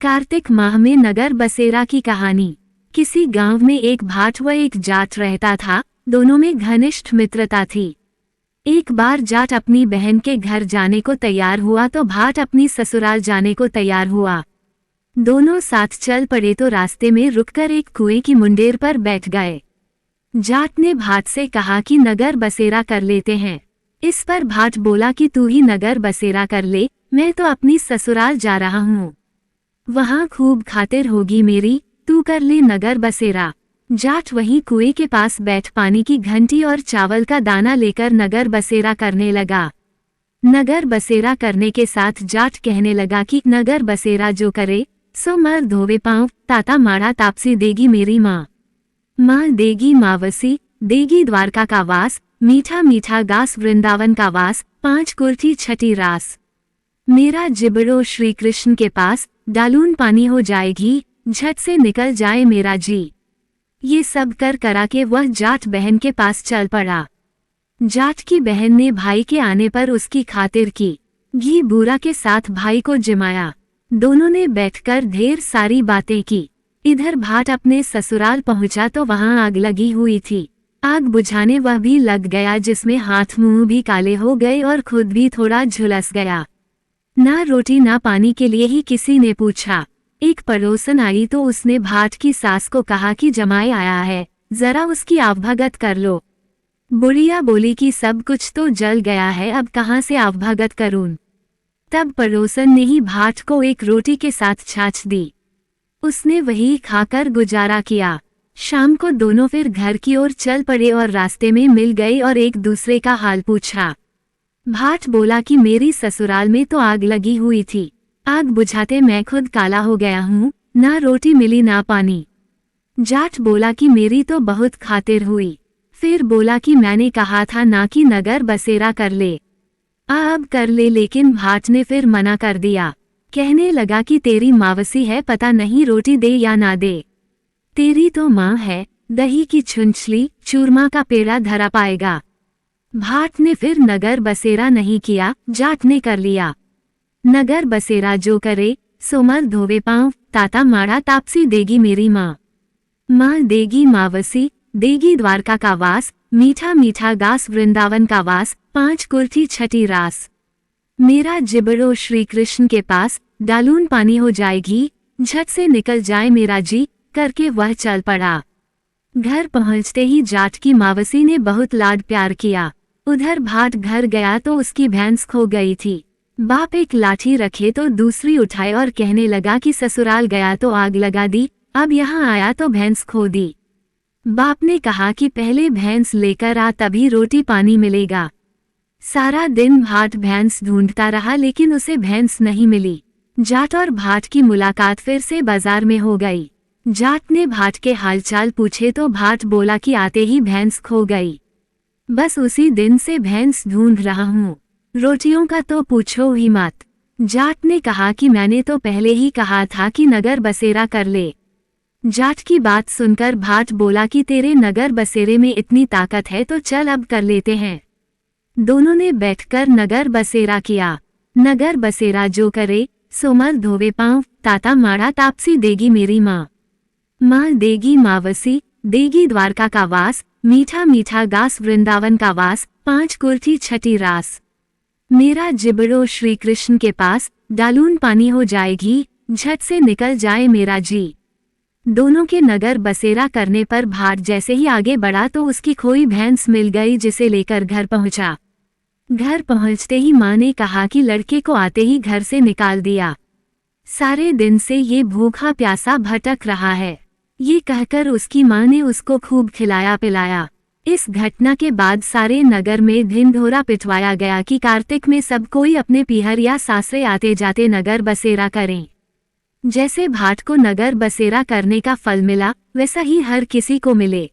कार्तिक माह में नगर बसेरा की कहानी। किसी गांव में एक भाट व एक जाट रहता था। दोनों में घनिष्ठ मित्रता थी। एक बार जाट अपनी बहन के घर जाने को तैयार हुआ तो भाट अपनी ससुराल जाने को तैयार हुआ। दोनों साथ चल पड़े तो रास्ते में रुककर एक कुएं की मुंडेर पर बैठ गए। जाट ने भाट से कहा कि नगर बसेरा कर लेते हैं। इस पर भाट बोला कि तू ही नगर बसेरा कर ले, मैं तो अपनी ससुराल जा रहा हूँ, वहाँ खूब खातिर होगी मेरी, तू कर ले नगर बसेरा। जाट वहीं कुएं के पास बैठ पानी की घंटी और चावल का दाना लेकर नगर बसेरा करने लगा। नगर बसेरा करने के साथ जाट कहने लगा कि नगर बसेरा जो करे सो मर धोवे पाँव, ताता माड़ा तापसी देगी मेरी माँ। माँ देगी मावसी, देगी द्वारका का वास, मीठा मीठा गास वृंदावन का वास, 5 कुर्थी छठी रास। मेरा जिबड़ो श्री कृष्ण के पास, डालून पानी हो जाएगी, झट से निकल जाए मेरा जी। ये सब कर करा के वह जाट बहन के पास चल पड़ा। जाट की बहन ने भाई के आने पर उसकी खातिर की। घी बूरा के साथ भाई को जिमाया। दोनों ने बैठकर ढेर सारी बातें की। इधर भाट अपने ससुराल पहुंचा तो वहां आग लगी हुई थी। आग बुझाने वह भी लग गया, जिसमें हाथ मुंह भी काले हो गए और खुद भी थोड़ा झुलस गया। ना रोटी ना पानी के लिए ही किसी ने पूछा। एक पड़ोसन आई तो उसने भाट की सास को कहा कि जमाई आया है, जरा उसकी आवभगत कर लो। बुढ़िया बोली कि सब कुछ तो जल गया है, अब कहाँ से आवभगत करूं। तब पड़ोसन ने ही भाट को एक रोटी के साथ छाछ दी। उसने वही खाकर गुजारा किया। शाम को दोनों फिर घर की ओर चल पड़े और रास्ते में मिल गए और एक दूसरे का हाल पूछा। भाट बोला कि मेरी ससुराल में तो आग लगी हुई थी, आग बुझाते मैं खुद काला हो गया हूँ, ना रोटी मिली ना पानी। जाट बोला कि मेरी तो बहुत खातिर हुई। फिर बोला कि मैंने कहा था ना कि नगर बसेरा कर ले, अब कर ले, लेकिन भाट ने फिर मना कर दिया। कहने लगा कि तेरी मावसी है, पता नहीं रोटी दे या ना दे। तेरी तो माँ है, दही की छुंछली चूरमा का पेड़ा धरा पाएगा। भाट ने फिर नगर बसेरा नहीं किया, जाट ने कर लिया। नगर बसेरा जो करे सो मर धोवे पाँव, ताता माड़ा तापसी देगी मेरी माँ। माँ देगी मावसी, देगी द्वारका का वास, मीठा मीठा गास वृंदावन का वास, 5 कुर्थी छठी रास। मेरा जिबड़ो श्री कृष्ण के पास, डालून पानी हो जाएगी, झट से निकल जाए मेरा जी, करके वह चल पड़ा। घर पहुंचते ही जाट की मावसी ने बहुत लाड प्यार किया। उधर भाट घर गया तो उसकी भैंस खो गई थी। बाप एक लाठी रखे तो दूसरी उठाए और कहने लगा कि ससुराल गया तो आग लगा दी, अब यहाँ आया तो भैंस खो दी। बाप ने कहा कि पहले भैंस लेकर आ, तभी रोटी पानी मिलेगा। सारा दिन भाट भैंस ढूंढता रहा, लेकिन उसे भैंस नहीं मिली। जाट और भाट की मुलाकात फिर से बाजार में हो गई। जाट ने भाट के हालचाल पूछे तो भाट बोला कि आते ही भैंस खो गई, बस उसी दिन से भैंस ढूंढ रहा हूँ, रोटियों का तो पूछो ही मत। जाट ने कहा कि मैंने तो पहले ही कहा था कि नगर बसेरा कर ले। जाट की बात सुनकर भाट बोला कि तेरे नगर बसेरे में इतनी ताकत है तो चल अब कर लेते हैं। दोनों ने बैठकर नगर बसेरा किया। नगर बसेरा जो करे सो मर धोवे पाँव, ताता माड़ा तापसी देगी मेरी माँ। माँ देगी मावसी, देगी द्वारका का वास, मीठा मीठा गास वृंदावन का वास, 5 कुर्थी छठी रास। मेरा जिबड़ो श्री कृष्ण के पास, डालून पानी हो जाएगी, झट से निकल जाए मेरा जी। दोनों के नगर बसेरा करने पर भाट जैसे ही आगे बढ़ा तो उसकी खोई भैंस मिल गई, जिसे लेकर घर पहुंचा। घर पहुंचते ही माँ ने कहा कि लड़के को आते ही घर से निकाल दिया, सारे दिन से ये भूखा प्यासा भटक रहा है। ये कहकर उसकी माँ ने उसको खूब खिलाया पिलाया। इस घटना के बाद सारे नगर में ढिंढोरा पिटवाया गया कि कार्तिक में सब कोई अपने पीहर या सासरे आते जाते नगर बसेरा करें। जैसे भाट को नगर बसेरा करने का फल मिला, वैसा ही हर किसी को मिले।